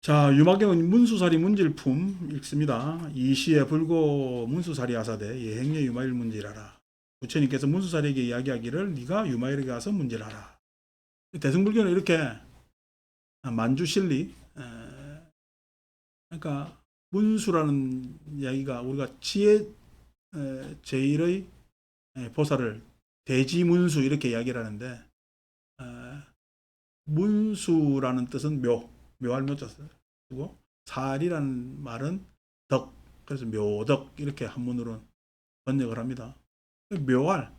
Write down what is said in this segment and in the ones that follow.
자, 유마경은 문수사리 문질품 읽습니다. 이시에 불고 문수사리 하사대 예행ye 유마일 문질하라. 부처님께서 문수사리에게 이야기하기를 네가 유마일에게 가서 문질하라. 대승불교는 이렇게 만주실리, 그러니까 문수라는 이야기가 우리가 지혜 제일의 보살을 대지문수 이렇게 이야기를 하는데, 문수라는 뜻은 묘할 묘자 쓰고, 살이라는 말은 덕, 그래서 묘덕 이렇게 한문으로 번역을 합니다. 묘할,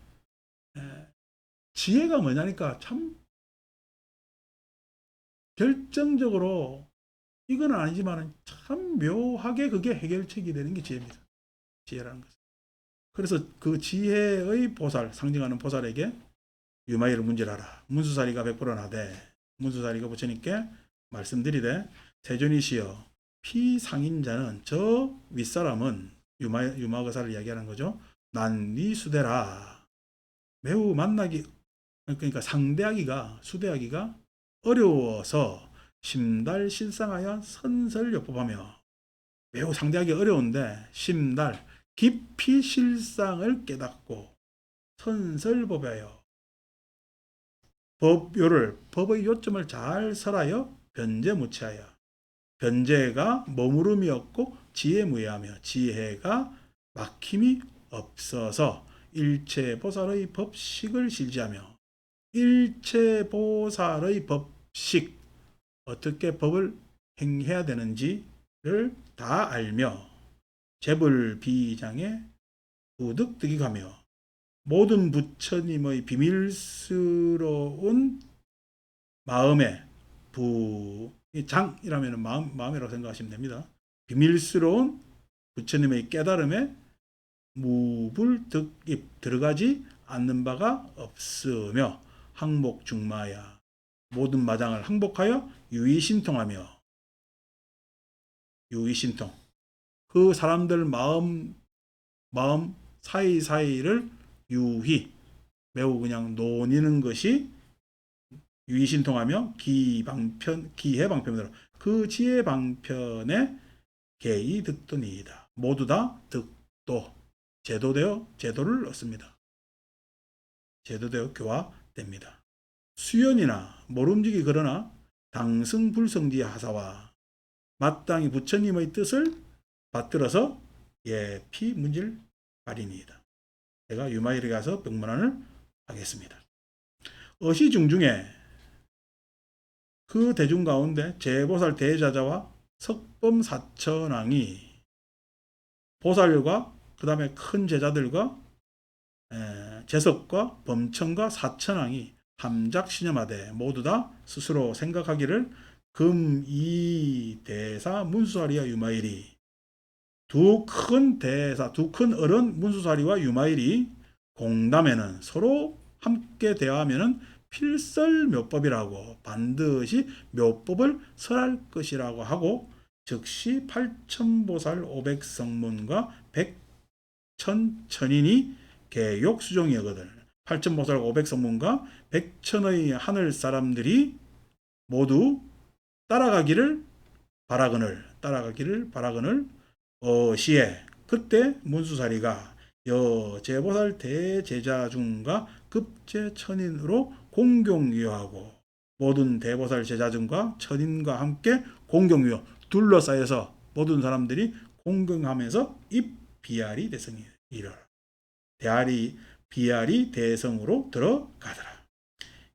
지혜가 뭐냐니까 참 결정적으로 이건 아니지만 참 묘하게 그게 해결책이 되는 게 지혜입니다. 지혜라는 것은. 그래서 그 지혜의 보살, 상징하는 보살에게 유마이를 문질하라. 문수사리가 베풀어나되, 문수사리가 부처님께 말씀드리되, 세존이시여 피상인자는 저 윗사람은 유마거사를 이야기하는 거죠. 난리 수대라. 매우 만나기, 그러니까 상대하기가, 수대하기가 어려워서 심달실상하여 선설요법하며, 매우 상대하기 어려운데 심달 깊이 실상을 깨닫고 선설법하여 법의 요점을 잘 설하여 변제무치하여, 변제가 머무름이 없고 지혜무예하며 지혜가 막힘이 없어서 일체보살의 법식을 실지하며, 일체보살의 법식, 어떻게 법을 행해야 되는지를 다 알며 재불비장에 우득득이가며 모든 부처님의 비밀스러운 마음에 장이라면 마음이라고 생각하시면 됩니다. 비밀스러운 부처님의 깨달음에 무불득입 들어가지 않는 바가 없으며 항복중마야 모든 마장을 항복하여 유의신통하며, 유의신통 그 사람들 마음 사이사이를 유희 매우 그냥 노니는 것이 유의신통하며 기해방편으로 그 지혜방편에 개의득도니이다. 모두 다 득도 제도를 얻습니다. 제도되어 교화됩니다. 수연이나 모름지기 그러나 당승불성지 하사와 마땅히 부처님의 뜻을 받들어서 예피 문질 발인이다. 제가 유마일에 가서 병문안을 하겠습니다. 어시중중에 그 대중 가운데 제보살 대자자와 석범사천왕이 보살과 그 다음에 큰 제자들과 제석과 범천과 사천왕이 함작신념하되 모두 다 스스로 생각하기를 금이 대사 문수사리와 유마일이, 두 큰 어른 문수사리와 유마일이 공담에는 서로 함께 대화하면은 필설묘법이라고, 반드시 묘법을 설할 것이라고 하고, 즉시 8천보살 500성문과 100천천인이 개욕수종이거든. 8천보살 500성문과 100천의 하늘 사람들이 모두 따라가기를 바라거늘 시에 그때 문수사리가 여제보살 대제자 중과 급제천인으로 공경유하고, 모든 대보살 제자 중과 천인과 함께 공경유 둘러싸여서 모든 사람들이 공경하면서 입비아리 대성이 이르라. 비아리 대성으로 들어가더라.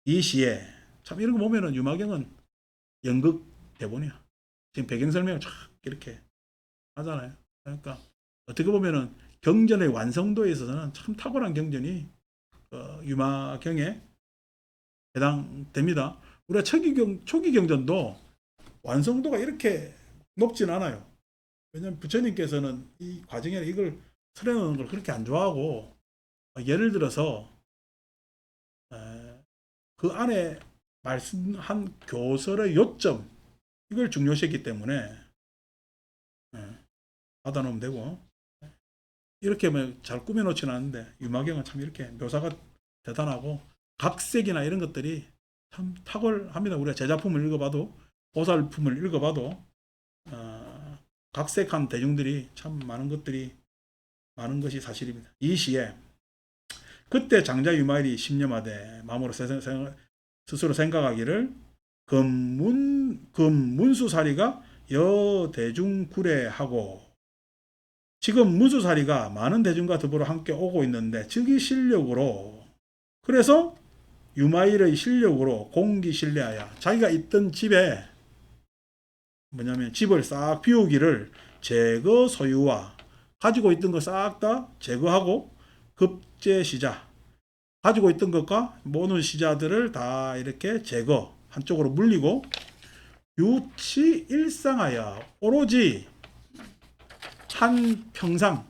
이 시에 참 이런 거 보면은 유마경은 연극 대본이야. 지금 배경 설명을 쫙 이렇게 하잖아요. 그러니까 어떻게 보면은 경전의 완성도에 있어서는 참 탁월한 경전이 유마경에 해당됩니다. 우리가 초기 경전도 완성도가 이렇게 높진 않아요. 왜냐하면 부처님께서는 이 과정에 이걸 설해놓는 걸 그렇게 안 좋아하고, 예를 들어서 그 안에 말씀한 교설의 요점, 이걸 중요시했기 때문에 받아놓으면 되고, 이렇게 잘 꾸며놓지는 않은데 유마경은 참 이렇게 묘사가 대단하고 각색이나 이런 것들이 참 탁월합니다. 우리가 제자품을 읽어봐도, 보살품을 읽어봐도 각색한 대중들이 참 많은 것이 사실입니다. 이 시에 그때 장자 유마일이 심념하되 마음으로 스스로 생각하기를 금문수사리가 여대중구례하고 지금 문수사리가 많은 대중과 더불어 함께 오고 있는데 즉위 실력으로 그래서 유마일의 실력으로 공기신뢰하여 자기가 있던 집에 뭐냐면 집을 싹 비우기를 제거 소유와 가지고 있던 거 싹 다 제거하고 급제시자 가지고 있던 것과 모든 시자들을 다 이렇게 제거 한쪽으로 물리고 유치 일상하여 오로지 한 평상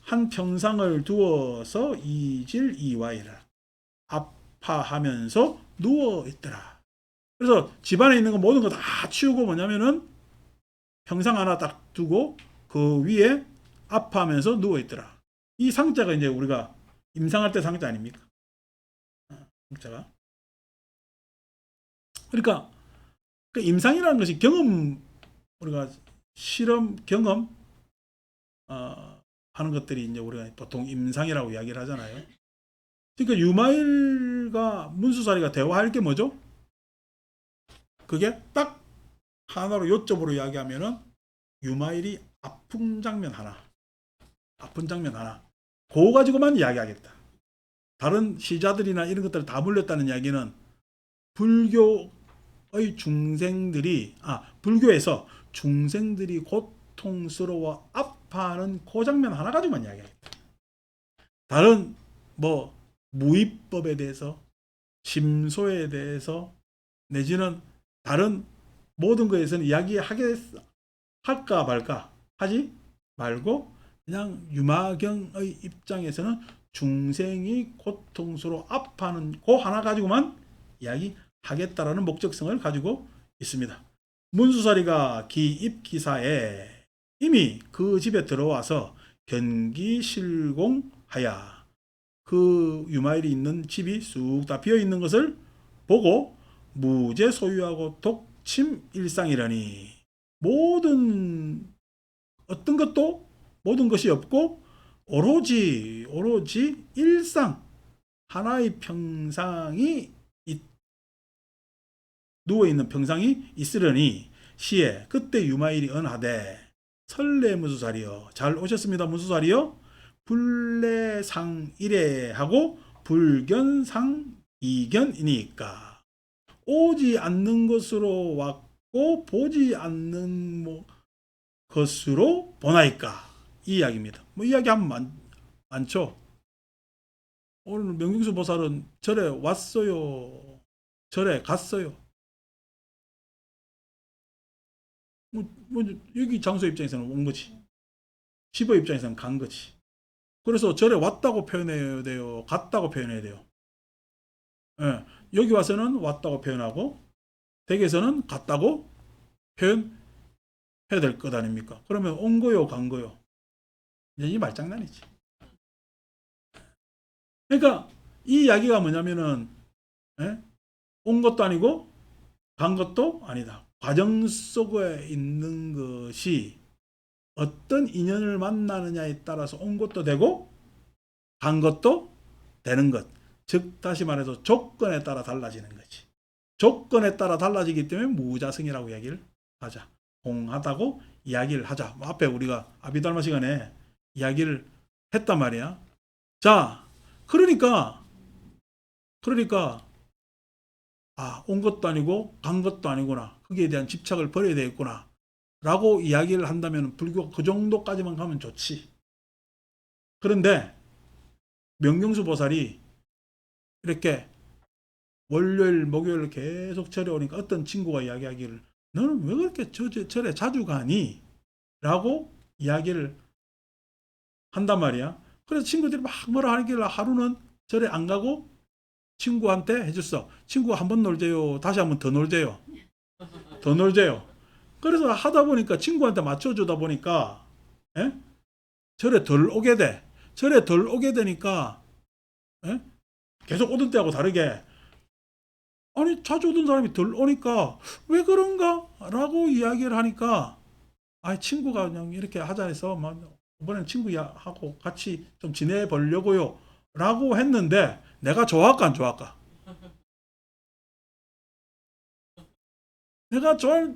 한 평상을 두어서 이질 이와이라 아파하면서 누워 있더라. 그래서 집안에 있는 거 모든 거 다 치우고 뭐냐면은 평상 하나 딱 두고 그 위에 아파하면서 누워 있더라. 이 상자가 이제 우리가 임상할 때 상자 아닙니까? 상자가. 그러니까 그 임상이라는 것이 경험 우리가 실험 경험 하는 것들이 이제 우리가 보통 임상이라고 이야기를 하잖아요. 그러니까 유마일과 문수사리가 대화할 게 뭐죠? 그게 딱 하나로 요점으로 이야기하면은 유마일이 아픈 장면 하나 그거 가지고만 이야기하겠다. 다른 시자들이나 이런 것들 다 물렸다는 이야기는 불교의 중생들이 불교에서 중생들이 고통스러워 아파하는 그 장면 하나 가지고만 이야기하겠다. 다른 뭐 무위법에 대해서 심소에 대해서 내지는 다른 모든 것에서는 할까 말까 하지 말고 그냥 유마경의 입장에서는 중생이 고통스러워 아파하는 그 하나 가지고만 이야기하겠다라는 목적성을 가지고 있습니다. 문수사리가 기입기사에 이미 그 집에 들어와서 견기실공하여 그 유마일이 있는 집이 쑥 다 비어 있는 것을 보고 무제 소유하고 독침 일상이라니 모든 것이 없고 오로지 일상 하나의 평상이 누워있는 평상이 있으려니 시에 그때 유마일이 언하되 설레 문수사리여 잘 오셨습니다. 문수사리여 불례상 이래하고 불견상 이견이니까 오지 않는 것으로 왔고 보지 않는 것으로 보나이까 이 이야기입니다. 이야기하면 많죠. 오늘 명경수 보살은 절에 왔어요. 절에 갔어요. 여기 장소 입장에서는 온 거지. 집의 입장에서는 간 거지. 그래서 절에 왔다고 표현해야 돼요. 갔다고 표현해야 돼요. 예, 여기 와서는 왔다고 표현하고 댁에서는 갔다고 표현해야 될 것 아닙니까? 그러면 온 거요, 간 거요. 이제 이 말장난이지. 그러니까 이 이야기가 뭐냐면은 온 것도 아니고 간 것도 아니다. 과정 속에 있는 것이 어떤 인연을 만나느냐에 따라서 온 것도 되고 간 것도 되는 것. 즉 다시 말해서 조건에 따라 달라지는 거지. 조건에 따라 달라지기 때문에 무자성이라고 이야기를 하자. 공하다고 이야기를 하자. 앞에 우리가 아비달마 시간에 이야기를 했단 말이야. 자, 그러니까 온 것도 아니고 간 것도 아니구나. 거기에 대한 집착을 버려야 되겠구나. 라고 이야기를 한다면 불교가 그 정도까지만 가면 좋지. 그런데 명경수 보살이 이렇게 월요일, 목요일 계속 절에 오니까 어떤 친구가 이야기하기를 너는 왜 그렇게 절에 자주 가니? 라고 이야기를 한단 말이야. 그래서 친구들이 막 뭐라 하길래 하루는 절에 안 가고 친구한테 해줬어. 친구 한 번 놀재요. 다시 한 번 더 놀재요. 더 놀재요. 그래서 하다 보니까 친구한테 맞춰주다 보니까 절에 덜 오게 돼. 절에 덜 오게 되니까 계속 오던 때하고 다르게 아니 자주 오던 사람이 덜 오니까 왜 그런가? 라고 이야기를 하니까 아 친구가 그냥 이렇게 하자 해서 막 이번엔 친구하고 같이 좀 지내보려고요 라고 했는데 내가 좋아할까 안 좋아할까? 내가 좋아할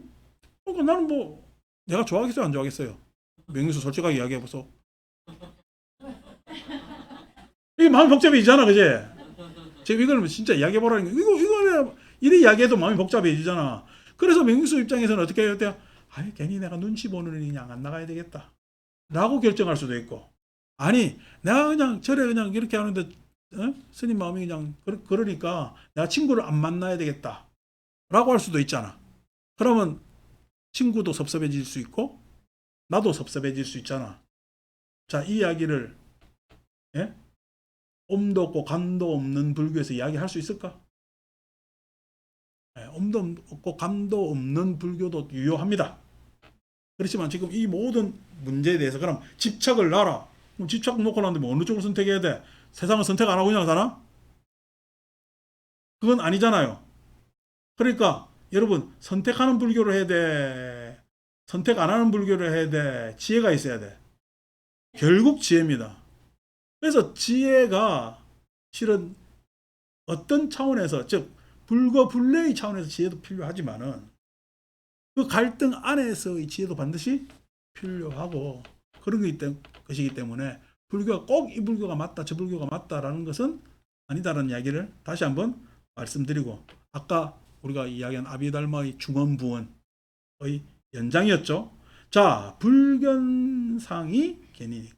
나는 뭐 내가 좋아하겠어요 안 좋아하겠어요? 명수 솔직하게 이야기해보소. 이게 마음이 복잡해지잖아 그지? 지금 이거는 진짜 이야기해보라는 거 이거 이래 이야기해도 마음이 복잡해지잖아. 그래서 명수 입장에서는 어떻게 해야 돼요? 아니 괜히 내가 눈치 보느니 그냥 안 나가야 되겠다 라고 결정할 수도 있고 아니 내가 그냥 절에 그냥 이렇게 하는데 스님 마음이 그냥 그러니까 내가 친구를 안 만나야 되겠다 라고 할 수도 있잖아. 그러면 친구도 섭섭해질 수 있고 나도 섭섭해질 수 있잖아. 자, 이 이야기를 예? 엄도 없고 감도 없는 불교에서 이야기할 수 있을까? 예, 엄도 없고 감도 없는 불교도 유효합니다. 그렇지만 지금 이 모든 문제에 대해서 그럼 집착을 놔라. 그럼 집착 놓고 나는데 뭐 어느 쪽을 선택해야 돼? 세상을 선택 안 하고 그냥 사나? 그건 아니잖아요. 그러니까 여러분 선택하는 불교를 해야 돼. 선택 안 하는 불교를 해야 돼. 지혜가 있어야 돼. 결국 지혜입니다. 그래서 지혜가 실은 어떤 차원에서 즉 불거 불례의 차원에서 지혜도 필요하지만은 그 갈등 안에서의 지혜도 반드시 필요하고 그런 것이기 때문에 불교가 꼭 이 불교가 맞다 저 불교가 맞다라는 것은 아니다라는 이야기를 다시 한번 말씀드리고 아까 우리가 이야기한 아비달마의 중언부언의 연장이었죠. 자 불견상이 괜히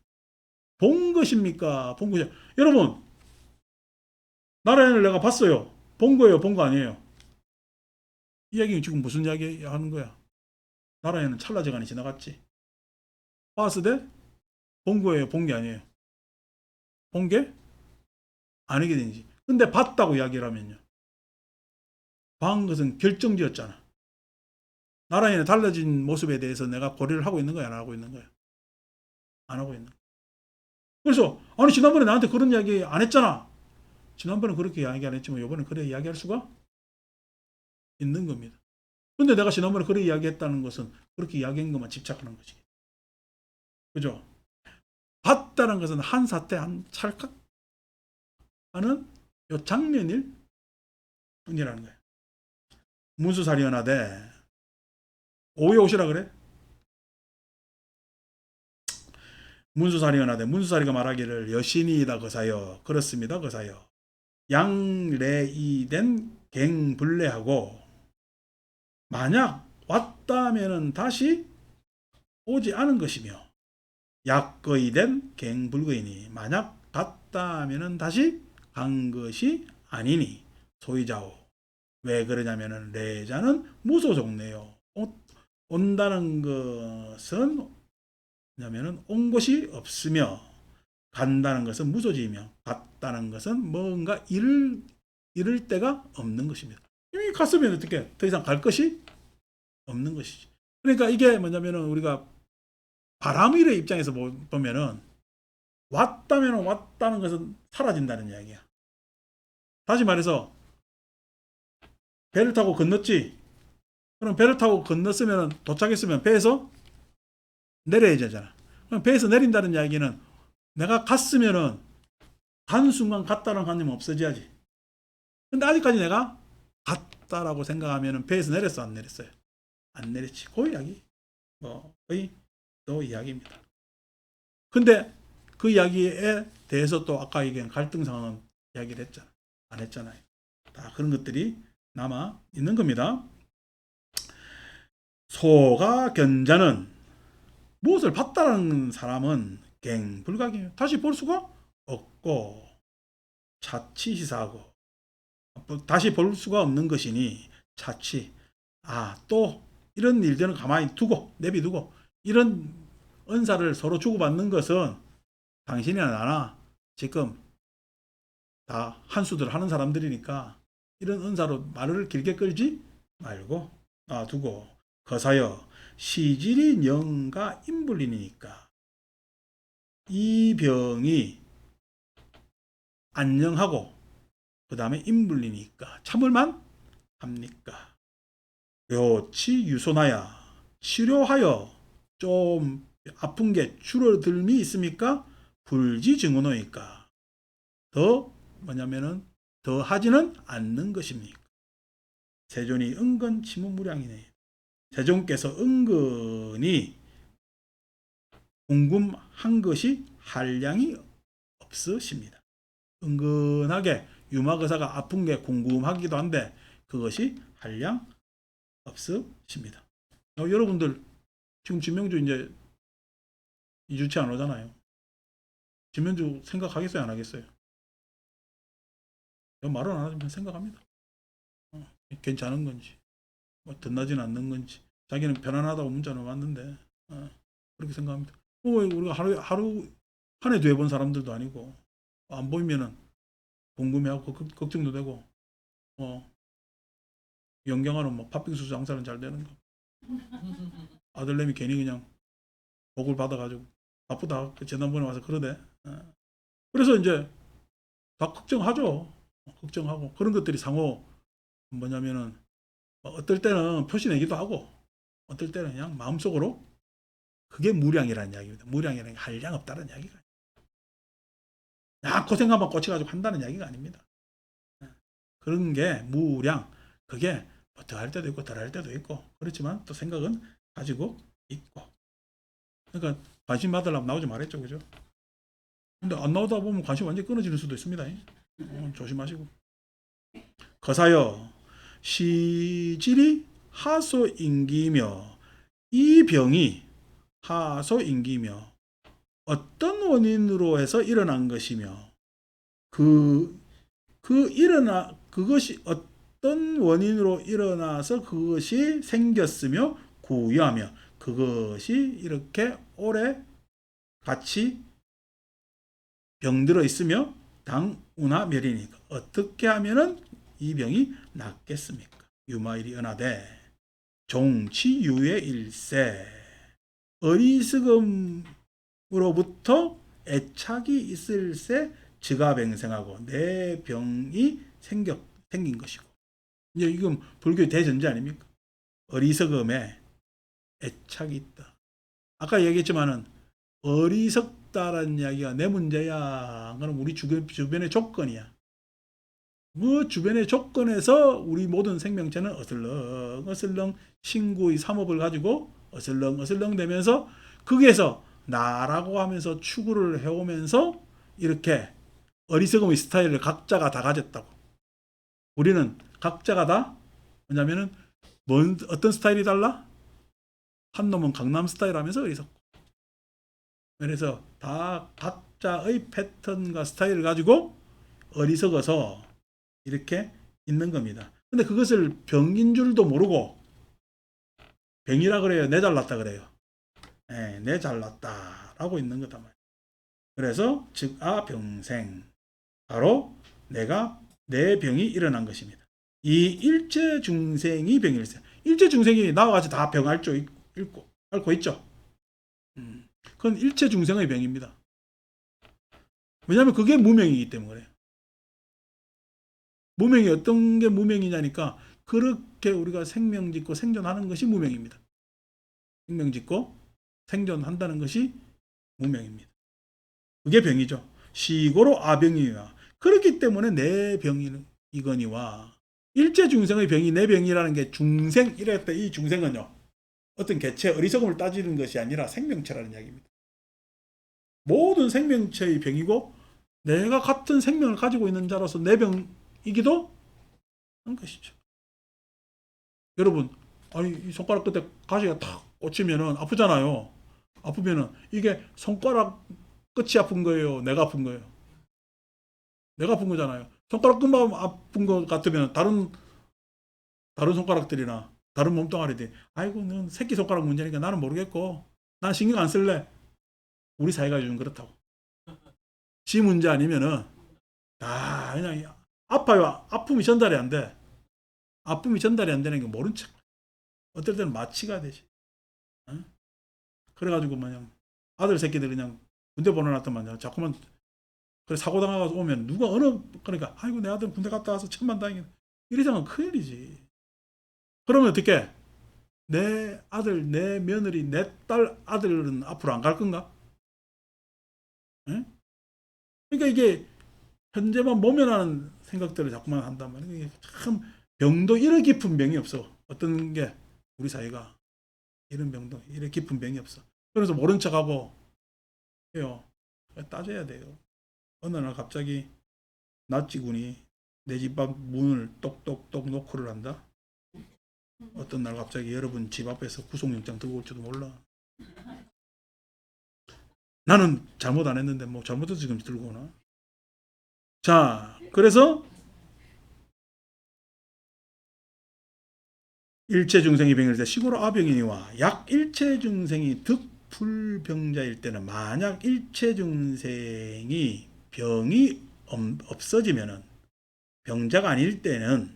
본 것입니까? 본 것이 여러분 나라연을 내가 봤어요. 본 거예요? 본 거 아니에요? 이 얘기는 지금 무슨 이야기 하는 거야? 나라연은 찰나저간이 지나갔지. 봤을 때? 본 거예요? 본 게 아니에요? 본 게? 아니게 되지. 근데 봤다고 이야기를 하면요. 본 것은 결정지었잖아. 나라연의 달라진 모습에 대해서 내가 고려를 하고 있는 거야? 안 하고 있는 거야? 안 하고 있는 거야. 그래서 아니 지난번에 나한테 그런 이야기 안 했잖아. 지난번에 그렇게 이야기 안 했지만 이번에 그래 이야기할 수가 있는 겁니다. 근데 내가 지난번에 그렇게 이야기했다는 것은 그렇게 이야기한 것만 집착하는 것이. 그죠? 봤다는 것은 한 사태, 한 찰칵 하는 요 장면일 뿐이라는 거예요. 문수사리언하되 오후에 오시라 그래? 문수사리언하되 문수사리가 말하기를 여신이다 거사여 그렇습니다 거사여 양래이된 갱불례하고 만약 왔다면은 다시 오지 않은 것이며 약거이된 갱불거이니 만약 갔다면은 다시 간 것이 아니니 소이자오 왜 그러냐면은 레자는 무소속내요. 온다는 것은 뭐냐면은 온 것이 없으며 간다는 것은 무소지이며 갔다는 것은 뭔가 잃을 데가 없는 것입니다. 이미 갔으면 어떻게 더 이상 갈 것이 없는 것이지. 그러니까 이게 뭐냐면은 우리가 바람일의 입장에서 보면은 왔다면 왔다는 것은 사라진다는 이야기야. 다시 말해서 배를 타고 건넜지. 그럼 배를 타고 건넜으면 도착했으면 배에서 내려야 되잖아. 그럼 배에서 내린다는 이야기는 내가 갔으면은 간 순간 갔다는 관념은 없어져야지. 근데 아직까지 내가 갔다라고 생각하면은 배에서 내렸어 안 내렸어요? 안 내렸지. 그 이야기. 뭐 거의 또 이야기입니다. 근데 그 이야기에 대해서 또 아까 얘기한 갈등 상황은 이야기를 했잖아. 안 했잖아요. 다 그런 것들이 남아 있는 겁니다. 소가 견자는 무엇을 봤다는 사람은 갱불각이에요. 다시 볼 수가 없고 자치시사하고 다시 볼 수가 없는 것이니 자치 또 이런 일들은 가만히 두고 내비두고 이런 은사를 서로 주고받는 것은 당신이나 나나 지금 다 한수들 하는 사람들이니까 이런 은사로 말을 길게 끌지 말고 놔두고 거사여 시질이 영가 인불리니까 이 병이 안녕하고 그 다음에 인불리니까 참을만 합니까? 요치 유소나야 치료하여 좀 아픈 게 줄어들미 있습니까? 불지 증언호니까 더 뭐냐면은 더 하지는 않는 것입니까? 세존이 은근 치무무량이네. 세존께서 은근히 궁금한 것이 한량이 없으십니다. 은근하게 유마거사가 아픈 게 궁금하기도 한데 그것이 한량 없으십니다. 여러분들 지금 진명주 이제 2주치 안 오잖아요. 진명주 생각하겠어요, 안 하겠어요? 말은 안 하지만 생각합니다. 괜찮은 건지, 뭐 덧나지는 않는 건지, 자기는 편안하다고 문자는 왔는데 그렇게 생각합니다. 우리가 하루 한 해 2번 사람들도 아니고 안 보이면은 궁금해하고 걱정도 되고 영경하는 뭐 팥빙수 장사는 잘 되는 거. 아들내미 괜히 그냥 복을 받아가지고 바쁘다 지난번에 와서 그러대. 그래서 이제 다 걱정하죠. 걱정하고 그런 것들이 상호 뭐냐면은 어떨 때는 표시 내기도 하고 어떨 때는 그냥 마음속으로 그게 무량이라는 이야기입니다. 무량이라는 게 한량 없다는 이야기가 고생한번 꽂혀가지고 한다는 이야기가 아닙니다. 그런 게 무량. 그게 더 할 때도 있고 덜 할 때도 있고 그렇지만 또 생각은 가지고 있고. 그러니까 관심 받으려면 나오지 말했죠, 그죠? 근데 안 나오다 보면 관심 완전히 끊어지는 수도 있습니다. 조심하시고. 거사여 시질이 하소임기며 이 병이 하소임기며 어떤 원인으로 해서 일어난 것이며 그것이 어떤 원인으로 일어나서 그것이 생겼으며 구유하며 그것이 이렇게 오래 같이 병들어 있으며 당운하멸이니까 어떻게 하면은 이 병이 낫겠습니까? 유마일이 은하되 종치유의 일세 어리석음으로부터 애착이 있을세 즉가뱅생하고 내 병이 생긴 것이고 이제 이건 불교의 대전제 아닙니까? 어리석음에 애착이 있다. 아까 얘기했지만은 어리석다라는 이야기가 내 문제야. 그건 우리 주변의 조건이야. 그 주변의 조건에서 우리 모든 생명체는 어슬렁 신구의 삼업을 가지고 어슬렁 되면서 거기에서 나라고 하면서 추구를 해오면서 이렇게 어리석음의 스타일을 각자가 다 가졌다고. 우리는 각자가 다 뭐냐면은 어떤 스타일이 달라? 한 놈은 강남 스타일 하면서 어리석고. 그래서 다 각자의 패턴과 스타일을 가지고 어리석어서 이렇게 있는 겁니다. 근데 그것을 병인 줄도 모르고 병이라 그래요? 내 잘났다 그래요? 네, 내 잘났다라고 있는 거다 말이에요. 그래서 병생 바로 내 병이 일어난 것입니다. 이 일체 중생이 병일세. 일체 중생이 나와 같이 다 병 앓고 있죠. 그건 일체 중생의 병입니다. 왜냐하면 그게 무명이기 때문에 그래요. 무명이 어떤 게 무명이냐니까 그렇게 우리가 생명 짓고 생존하는 것이 무명입니다. 생명 짓고 생존한다는 것이 무명입니다. 그게 병이죠. 시고로 아병이와 그렇기 때문에 내 병이거니와 일체 중생의 병이 내 병이라는 게 중생 이랬다. 이 중생은요 어떤 개체 어리석음을 따지는 것이 아니라 생명체라는 이야기입니다. 모든 생명체의 병이고 내가 같은 생명을 가지고 있는 자로서 내 병이기도 한 것이죠. 여러분 아니 이 손가락 끝에 가시가 탁 꽂히면은 아프잖아요. 아프면은 이게 손가락 끝이 아픈 거예요? 내가 아픈 거예요? 내가 아픈 거잖아요. 손가락 끝만 아픈 것 같으면 다른 손가락들이나 다른 몸뚱아리들이 아이고 넌 새끼 손가락 문제니까 나는 모르겠고 난 신경 안 쓸래. 우리 사회가 요즘 그렇다고. 지 문제 아니면은 다 그냥 아파요. 아픔이 전달이 안 돼. 아픔이 전달이 안 되는 게 모른 척. 어떨 때는 마취가 되지. 어? 그래가지고 그냥 아들 새끼들 그냥 군대 보내놨더만 자꾸만 그래 사고 당하고 오면 누가 그러니까 아이고 내 아들 군대 갔다 와서 천만다행이다. 이러자면 큰일이지. 그러면 어떻게? 내 아들, 내 며느리, 내 딸, 아들은 앞으로 안 갈 건가? 예? 그러니까 이게 현재만 모면하는 생각들을 자꾸만 한단 말이에요. 이게 참 병도 이렇게 깊은 병이 없어. 어떤 게 우리 사회가 이런 병도 이렇게 깊은 병이 없어. 그래서 모른 척하고 해요. 따져야 돼요. 어느 날 갑자기 낯지군이 내 집 앞 문을 똑똑똑 노크를 한다. 어떤 날 갑자기 여러분 집 앞에서 구속영장 들고 올지도 몰라. 나는 잘못 안 했는데 뭐 잘못해서 지금 들고 오나. 자, 그래서 일체중생이 병일 때 시고로 아병이니와 약 일체중생이 득불병자일 때는 만약 일체중생이 병이 없어지면은 병자가 아닐 때는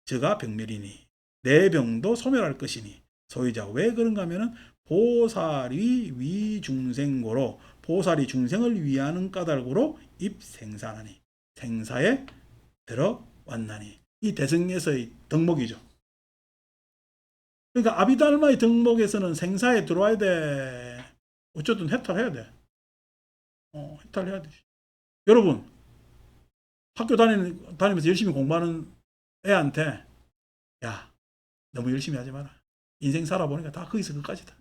저가 병멸이니 내 병도 소멸할 것이니 소유자 왜 그런가 하면은 보살이 위중생고로 보살이 중생을 위하는 까닭으로 입생사나니 생사에 들어왔나니 이 대승에서의 덕목이죠. 그러니까 아비달마의 덕목에서는 생사에 들어와야 돼. 어쨌든 해탈해야 돼. 해탈해야 돼. 여러분 학교 다니면서 열심히 공부하는 애한테 야 너무 열심히 하지 마라. 인생 살아보니까 다 거기서 끝까지다.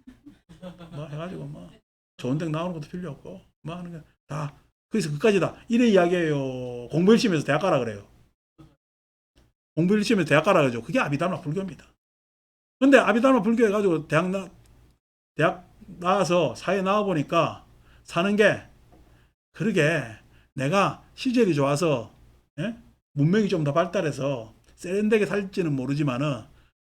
뭐 해가지고 뭐 좋은 데 나오는 것도 필요 없고 뭐 하는 게 다 거기서 끝까지다. 이래 이야기해요. 공부 열심히 해서 대학 가라 그래요. 공부 열심히 해서 대학 가라 그러죠. 그게 아비달마 불교입니다. 근데 아비달마 불교 해가지고 대학 나와서 사회 나와보니까 사는 게 그러게 내가 시절이 좋아서 예? 문명이 좀 더 발달해서 세련되게 살지는 모르지만은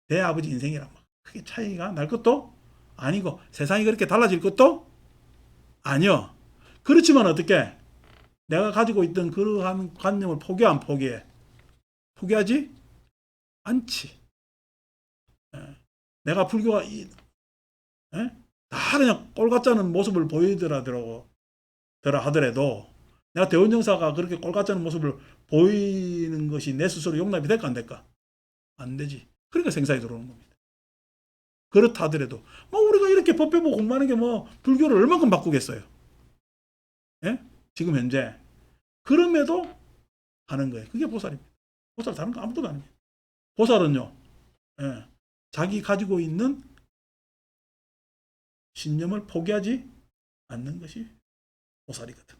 내 아버지 인생이랑 크게 차이가 날 것도 아니고 세상이 그렇게 달라질 것도 아니요. 그렇지만 어떻게 내가 가지고 있던 그러한 관념을 안 포기해? 포기하지 않지. 예. 내가 불교가 다 그냥 꼴 같지 않은 모습을 보이더라도 내가 대원정사가 그렇게 꼴 같지 않은 모습을 보이는 것이 내 스스로 용납이 될까 안 될까? 안 되지. 그러니까 생사에 들어오는 겁니다. 그렇다 하더라도 뭐 우리가 이렇게 법 배우고 공부하는 게 뭐 불교를 얼마큼 바꾸겠어요? 예? 지금 현재 그럼에도 하는 거예요. 그게 보살입니다. 보살 다른 거 아무것도 아닙니다. 보살은요, 예, 자기 가지고 있는 신념을 포기하지 않는 것이 보살이거든.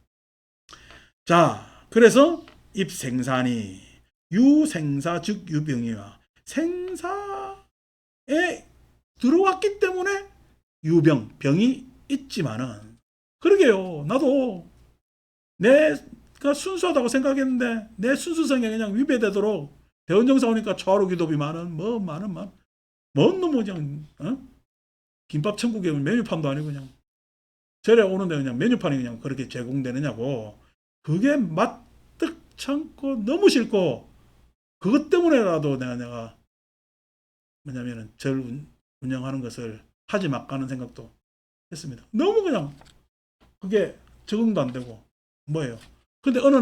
자, 그래서 입생사니 유생사 즉 유병이와 생사에 들어왔기 때문에 유병, 병이 있지만은 그러게요. 나도 내가 순수하다고 생각했는데 내 순수성에 그냥 위배되도록 대원정사 오니까 좌로기도비 많은 뭔 놈의 그냥 김밥 천국에 메뉴판도 아니고 그냥 절에 오는데 그냥 메뉴판이 그냥 그렇게 제공되느냐고. 그게 맛뜩찮고 너무 싫고 그것 때문에라도 내가 뭐냐면은 절 운영하는 것을 하지 말까는 생각도 했습니다. 너무 그냥 그게 적응도 안 되고 뭐예요. 근데 어느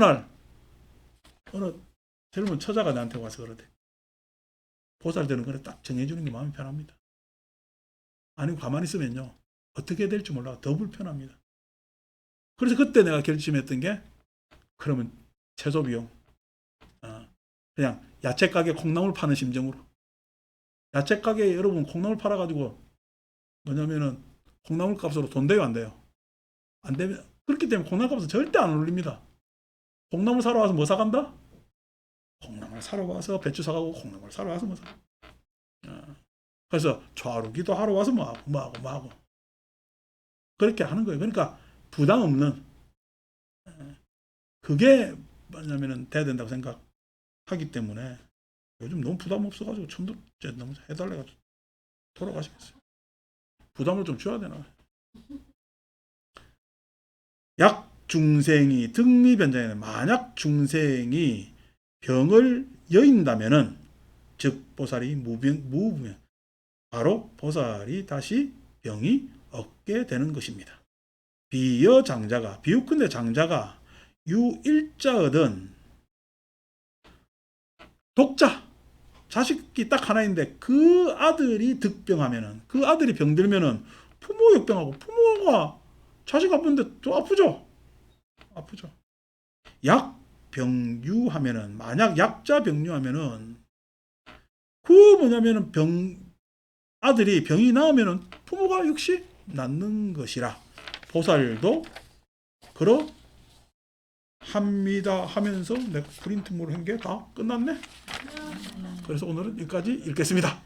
젊은 처자가 나한테 와서 그러대. 보살들은 그래 딱 정해주는 게 마음이 편합니다. 아니면 가만히 있으면요. 어떻게 될지 몰라 더 불편합니다. 그래서 그때 내가 결심했던 게 그러면 채소 비용 그냥 야채 가게 콩나물 파는 심정으로 야채 가게에 여러분 콩나물 팔아가지고 뭐냐면은 콩나물 값으로 돈 돼요 안 돼요? 안 되면 그렇기 때문에 콩나물 값은 절대 안 올립니다. 콩나물 사러 와서 뭐 사간다? 콩나물 사러 와서 배추 사가고 콩나물 사러 와서 뭐 사. 그래서 좌루기도 하러 와서 뭐 하고 그렇게 하는 거예요. 그러니까 부담 없는 그게 뭐냐면은 돼야 된다고 생각하기 때문에 요즘 너무 부담 없어가지고 천도째 너무 해달래가지고 돌아가시겠어요. 부담을 좀 줘야 되나? 약 중생이 등미변장에는 만약 중생이 병을 여인다면은 즉 보살이 무병 바로 보살이 다시 병이 없게 되는 것입니다. 비여 장자가 비유컨대 장자가 유일자거든 독자 자식이 딱 하나인데 그 아들이 득병하면은, 그 아들이 병들면은 부모 역병하고, 부모가 자식 아픈데 또 아프죠. 아프죠. 약병유하면은, 만약 약자 병유하면은 그 뭐냐면은 아들이 병이 나으면은 부모가 역시 낫는 것이라 보살도 그러합니다 하면서 내가 프린트물 한 게 다 끝났네. 그래서 오늘은 여기까지 읽겠습니다.